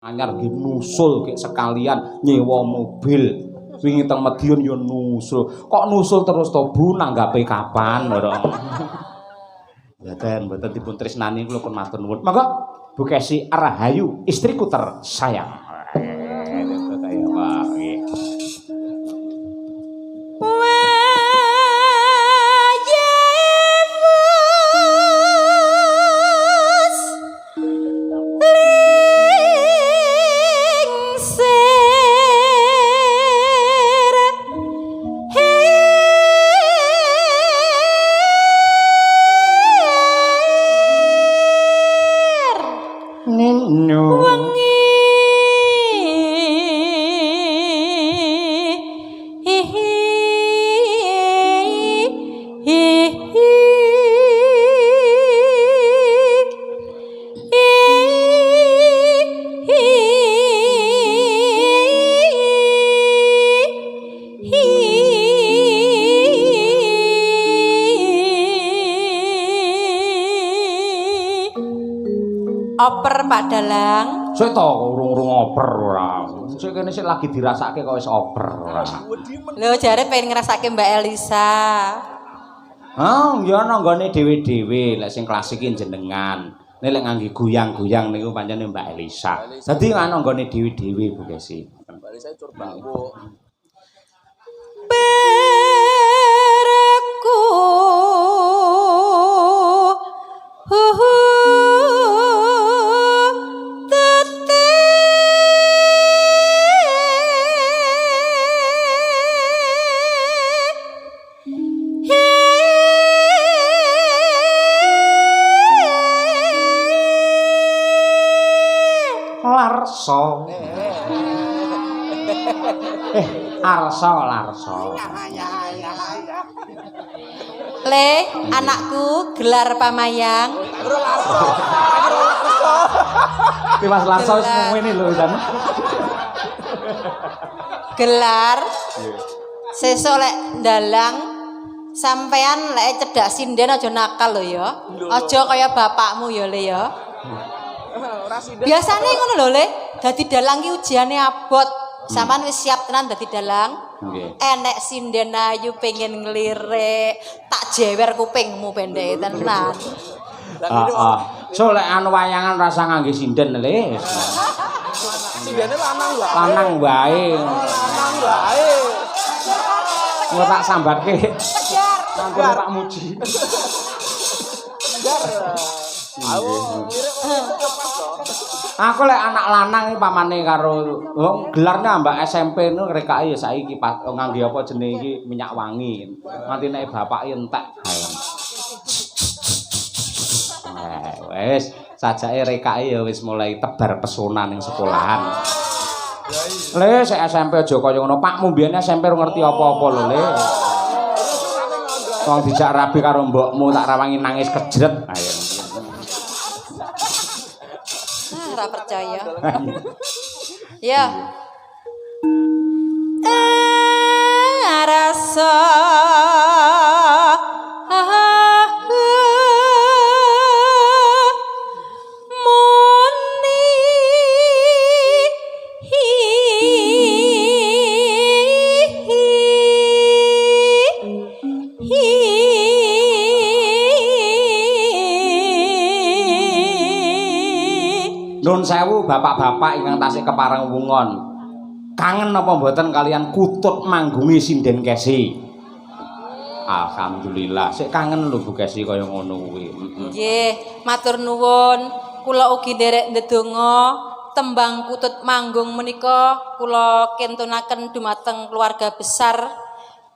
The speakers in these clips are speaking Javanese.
anyar nggih nusul kek sekalian nyewa mobil. Wingi teng Madiun yo nusul. Kok nusul terus to Bu nanggape kapan ora? Mboten dipun tresnani kula pun matur nuwun. Monggo Bu Kesi Rahayu istriku tersayang. Oper Pak Dalang. Sik to urung-urung oper ora. Sik kene sik lagi dirasake kok wis oper ora. Lho jare pengen ngrasake Mbak Elisa. Ya ana nggone dhewe-dhewe lek sing klasik iki jenengan. Nek lek ngangge goyang-goyang niku pancene Mbak Elisa. Dadi ana nggone dhewe-dhewe Bu Kesi. Mbak Elisa cur bambu. Berku Larso. Larso. Le, anakku gelar pamayang. Ki Mas Larso wis ngene lho kan. Gelar. Sesuk lek ndalang sampean lek cedak sinden aja nakal lho ya. Aja kaya bapakmu ya Le ya. Biasane ngono lho Le, dadi dalang ki ujiane abot. Sampean wis siap tenan dadi dalang? Nggih. Enek sinden ayu pengen nglirik, tak jewer kupingmu pendeke tenan. So lek anu wayangan rasa ngangge sinden Le. Sindene lanang wae. Lanang wae. Lanang wae. Engko tak sambatke. Nanti Pak Muji. Aku lek anak lanang iki pamane karo gelarnya Mbak SMP nu rekake ya saiki ngangge apa jenenge iki minyak wangi. Nganti nek bapake entek. Wis sajake rekake ya wis mulai tebar pesona ning sekolahan. Le sik SMP aja kaya ngono. Pakmu mbiyen SMP ora ngerti apa-apa lho Le. Wong dijak rabi karo mbokmu tak rawangi nangis kejret. Ayo. Ora percaya. Ya. Rasa Nun sewu bapak-bapak ingkang tasih kepareng wungon. Kangen apa mboten kalian kutut manggungi sinden Kesi? Alhamdulillah, sik kangen lho Bu Kesi kaya ngono kuwi. Nggih, matur nuwun. Kula ugi nderek ndedonga tembang kutut manggung menika kula kentunaken dumateng keluarga besar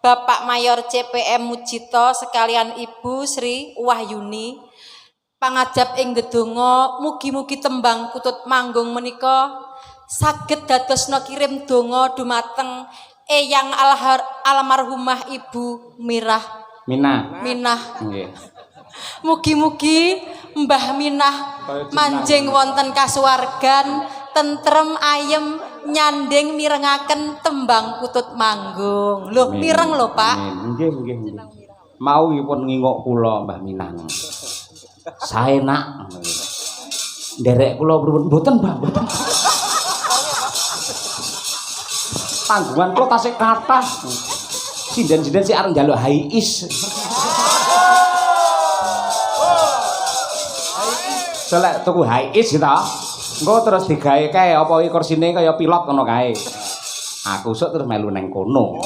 Bapak Mayor CPM Mujito sekalian Ibu Sri Wahyuni. Pangajap ing ndedonga mugi-mugi tembang kutut manggung menika saged dadosna kirim donga dumateng eyang almarhumah Ibu Minah. Nggih. Mugi-mugi Mbah Minah manjing wonten kasuwargan tentrem ayem nyanding mirengaken tembang kutut manggung. Lho mireng lho Pak. Nggih. Mau pun ngingok kula Mbah Minah. Saenak. Nderek kula pripun mboten Mbah mboten. tanggungan kula tasih kathah. Sinden-sinden sik arep njaluk haiis. Selek tuku haiis gitu. Engko terus digawe kae apa iki kursine kaya pilot ngono kae. Aku sok terus melu neng kono.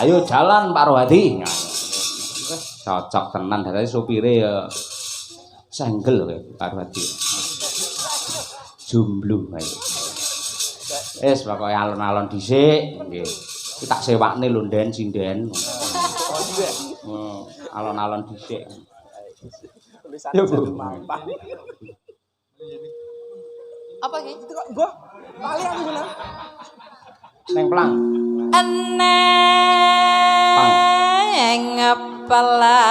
Ayo jalan Pak Rohadi. Cocok tenan dadi supire ya senggel kowe Pak Rohadi. Jumblu kae. Wis pokoke alon-alon dhisik nggih. Iki tak sewakne lho Den sinden. Alon-alon dhisik. Tulisannya jadi mampah. Apa iki? Itu kok mbah, lali aku bilang. Neng plang. Eneng ngepala.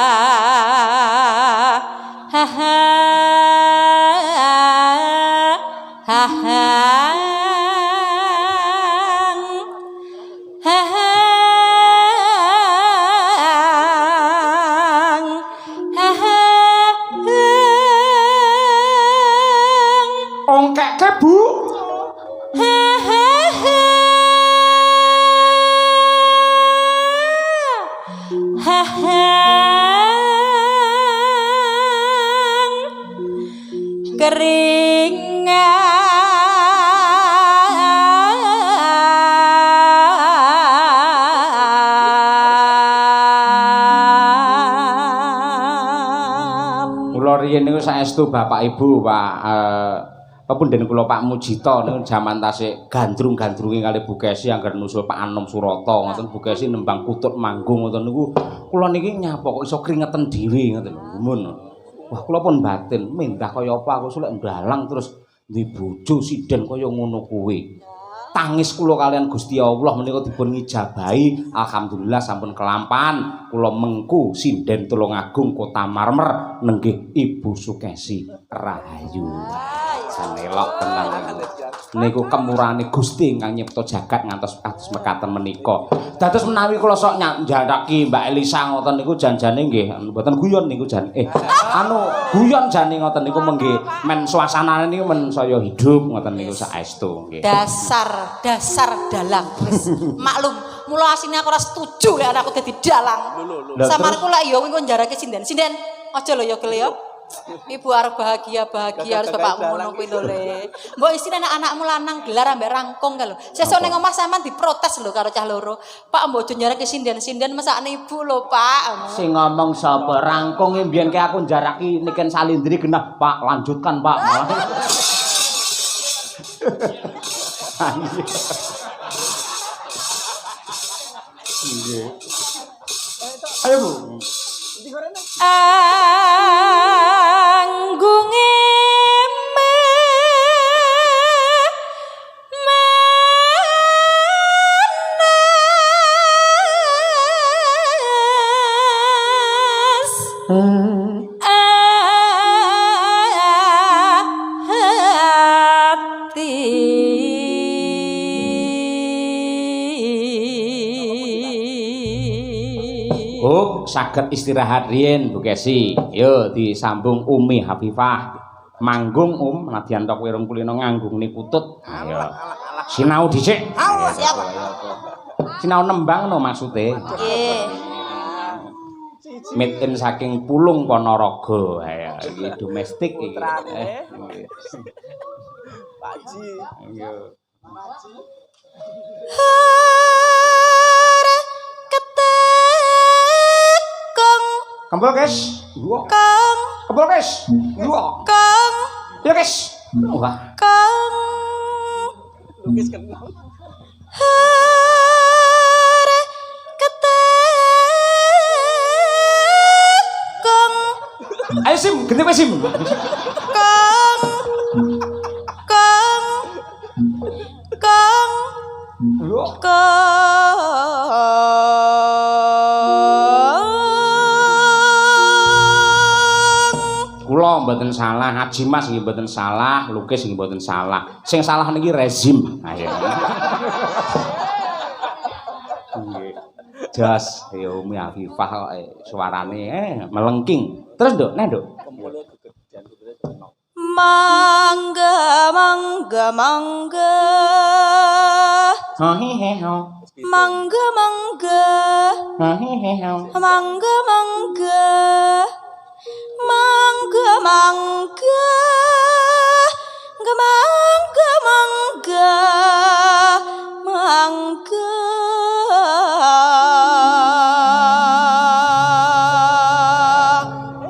Ha ha. Ha ha. Ongkeke Bu. Keringan. Kula riyen niku saestu Bapak Ibu Pak pepunden kula Pak Mujito niku jaman tasih gandrung-gandrunge kali Bu Kesi angger nusul Pak Anom Surata ngoten Bu Kesi nembang Kutut Manggung ngoten niku kula niki nyapa kok iso kringeten dhewe ngoten gumun. Wah kula pun batin mendah kaya apa aku sulek ndalang terus duwe bojo sinden kaya ngono kuwi. Tangis kula kalian Gusti Allah menika dipun ngijabahi alhamdulillah sampun kelampahan kula mengku sinden Tulungagung Kota Marmer nenggih Ibu Sukesi Rahayu. Sanelok tenan niku kemurahane Gusti ingkang nyipta jagat ngantos kados mekaten menika. Dados menawi kula sok njandhaki Mbak Elisa ngoten niku janjane nggih mboten guyon niku jan guyon jane ngoten niku mengge men suasanane niku men saya hidup ngoten niku saestu nggih. Dasar dalang wis maklum mula asine aku ora setuju lek anakku dadi dalang. Samarku lek ya engko njarake sinden aja lho ya Gil ya. Ibu arep bahagia harus bapakmu ngono kuwi lho Le. Mbok isine anak-anakmu lanang gelar ambek rangkung ka lho. Sesuk ning omah sampean diprotes lho karo cah loro. Pak mbok aja njarake sinden mesakne ibu lho Pak. Sing ngomong sapa rangkung mbiyen ke aku njaraki niken salindri genah Pak lanjutkan Pak. Ayo Bu. Anggunge saged istirahat riyen Bu Kesi. Yo disambung Umi Hafifah. Manggung nadyan tok wirung kulino nganggung ni Kutut. Ayo. Sinau dhisik. Siap. Sinau nembang no maksude. Nggih. Made in saking Pulung Ponorogo. Ayo iki domestik iki. Pakji. Ayo. Kembal guys. Kang. Kembal guys. Kang. Ya guys. Wah. Kang. Lukis kenal. Hare ketekong. Ayo Sim, ganti Sim. Kang. Kang. Kang. Kula mboten salah, Haji Mas nggih mboten salah, Lukis nggih mboten salah. Sing salah niki rezim. Ayo. Nggih. Jas ya Umi Afifah kok suarane melengking. Terus Nduk, nek Nduk. Mangga mangga mangga Hahiheho. Mangga mangga. Hahiheho. Mangga mangga. Mangga mangga. Mangga mangga. Mangga.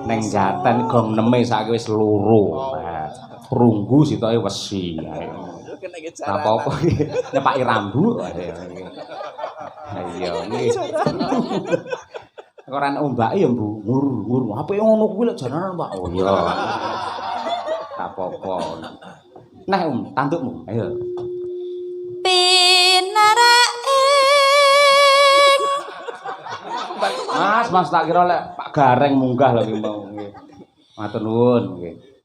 Neng jaten gong neme saiki wis loro. Prunggu sitoke wesi. Kena iki Apa-apa iki nyepaki rambu. Iya iki. Ora ana ombake ya, Bu. Ngur. Apike ngono kuwi lek jaranan, Pak. Oh iya. Apa-apa. Nah, tandukmu. Ayo. Pinaraing Mas tak kira lek Pak Gareng munggah lho iki mau nggih. Matur nuwun nggih.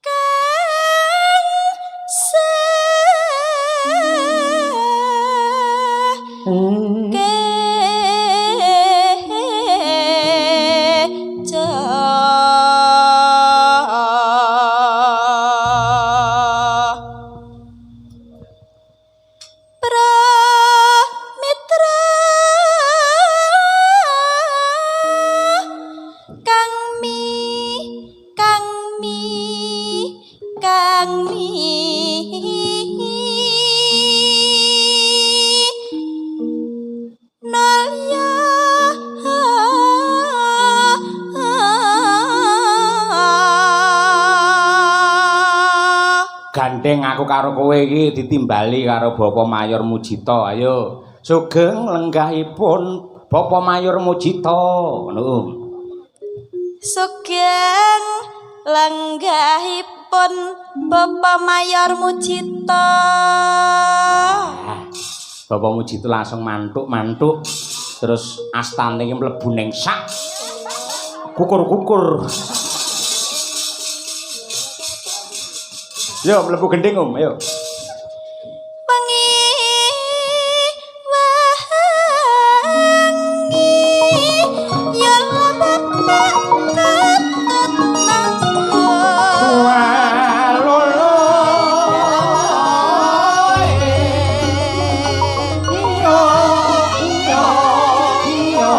Gandeng aku karo kowe iki ditimbali karo Bapak Mayor Mujito. Ayo, sugeng lenggahipun Bapak Mayor Mujito. Ngono. Sugeng lenggahipun Bapak Mayor Mujito. Bapak Mujito langsung mantuk. Terus astane iki mlebu ning sak. Kukur-kukur. Yo mlebu gending ayo. Wengi wangi ya bapak ketut nanggo. Walolo. Iyo.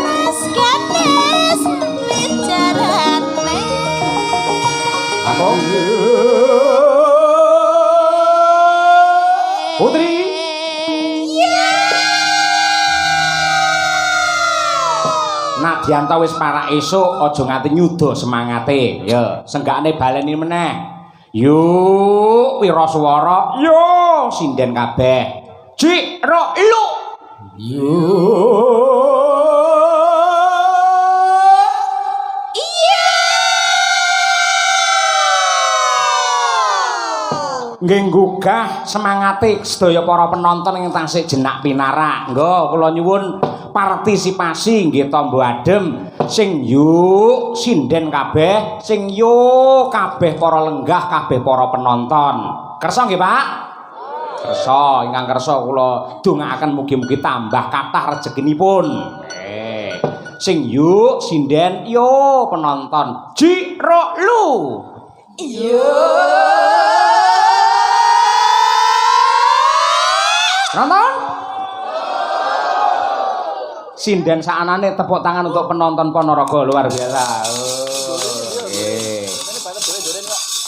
Mas ganes wicarane. Aku Putri. Nadyanto wis parak esuk aja nganti nyuda semangate. Ya, senggakane baleni meneh. Yuk, wiraswara. Yo, sinden kabeh. Jik, ro, lu. Yuk. Nggih nggugah semangate sedaya para penonton ing tasih jenak pinarak. Nggo kula nyuwun partisipasi nggih tombo adem sing yuk sinden kabeh, sing yuk kabeh para lenggah, kabeh para penonton. Kersa nggih, Pak? Kersa, ingkang kersa kula dongaaken mugi-mugi tambah kathah rezekinipun. Sing yuk sinden yo penonton. Jiro lu. Iya. Nonton? Sinden saanane tepuk tangan untuk penonton Ponorogo luar biasa.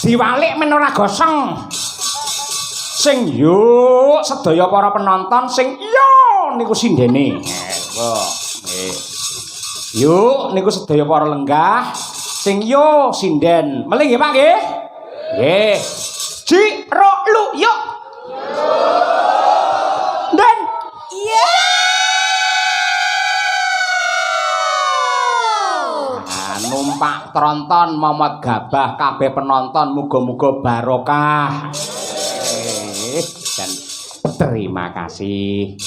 Diwalik men ora gosong. Sing yuk sedaya para penonton sing yo niku sindene. Yuk niku sedaya para lenggah sing yo sinden. Melih nggih Pak nggih? Nggih. Jiro lu yuk. Dan iya. Numpak tronton momot gabah kabeh penonton muga-muga barokah. Dan terima kasih.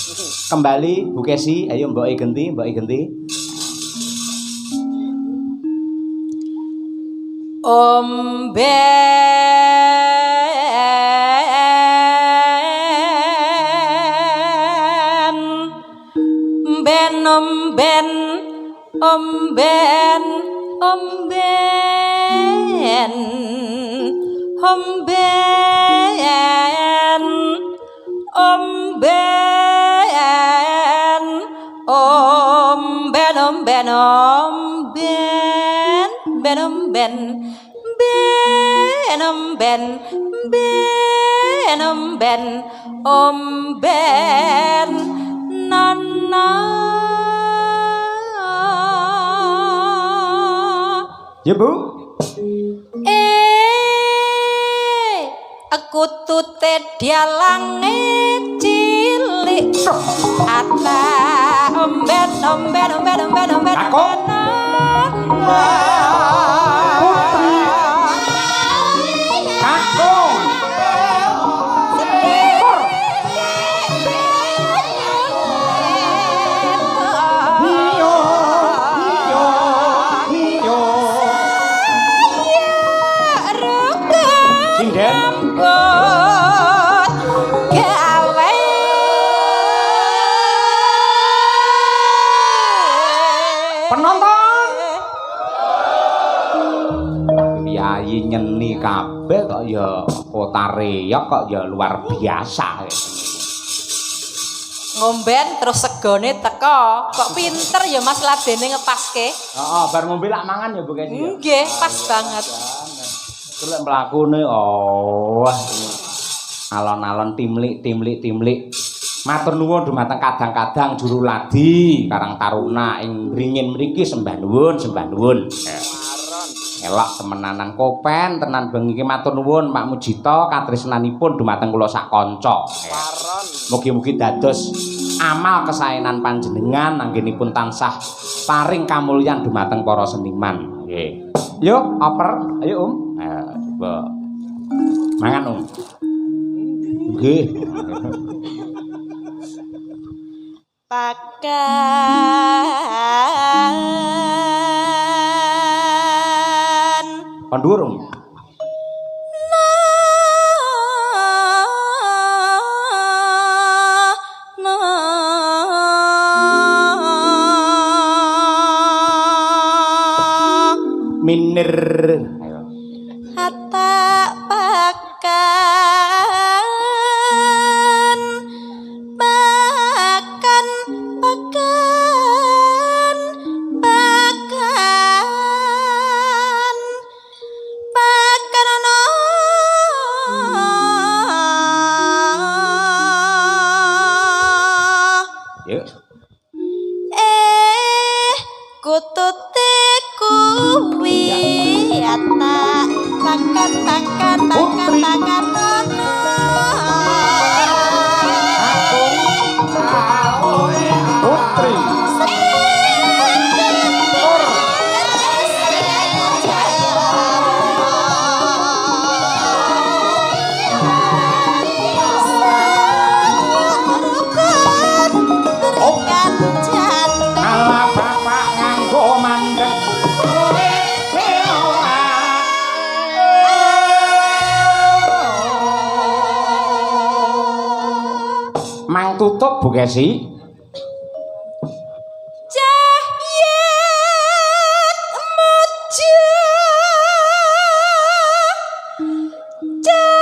Kembali Bu Kesi, ayo Mbok Genti, Mbok Genti. Omben omben nana ya Bu aku tute dialange cilik ata omben Kakung. Kakung Iyo Sinden penonton piyayi nyeni kabeh kok ya kota reok kok ya luar biasa ngomben terus segone teko kok pinter ya Mas ladene ngepaske heeh bar ngombe lak mangan ya Bu Kesi ya nggih pas banget lek mlakune alon-alon timlik matur nuwun dumateng kadang-kadang juru ladi Karang Taruna ing ringin mriki sembah nuwun elok temenanan kopen tenan bengi iki matur nuwun Pak Mujito katresnanipun dumateng kula sak kanca mugi-mugi dados amal kesaenan panjenengan anggenipun tansah paring kamulyan dumateng para seniman nggih yuk oper ayo coba mangan nggih pakan Pandur minir ayo hatta pakan pakan pakan pakan pakan ana yuk kutute kuwi ata pakan pakan pakan pakan ana putri ala bapak nganggo mandek mang tutup Bu Kesi Cahyat mojo cahyat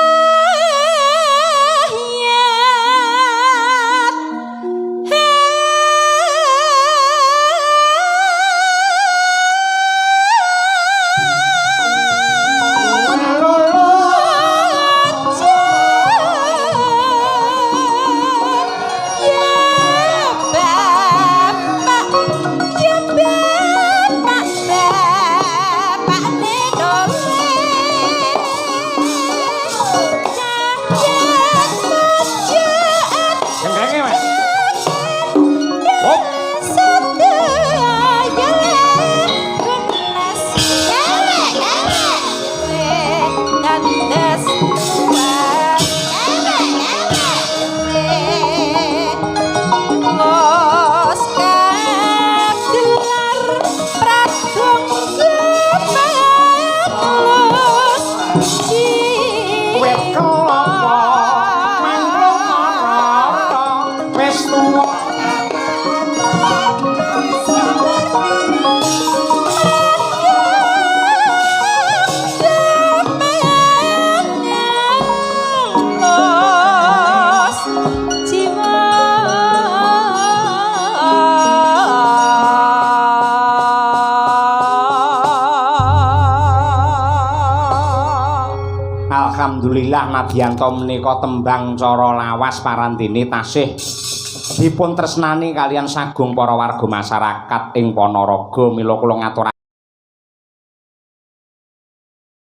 Alhamdulillah nadyanto menika tembang cara lawas parandene tasih dipun tresnani kalian sagung para warga masyarakat ing Ponorogo mila kula ngaturaken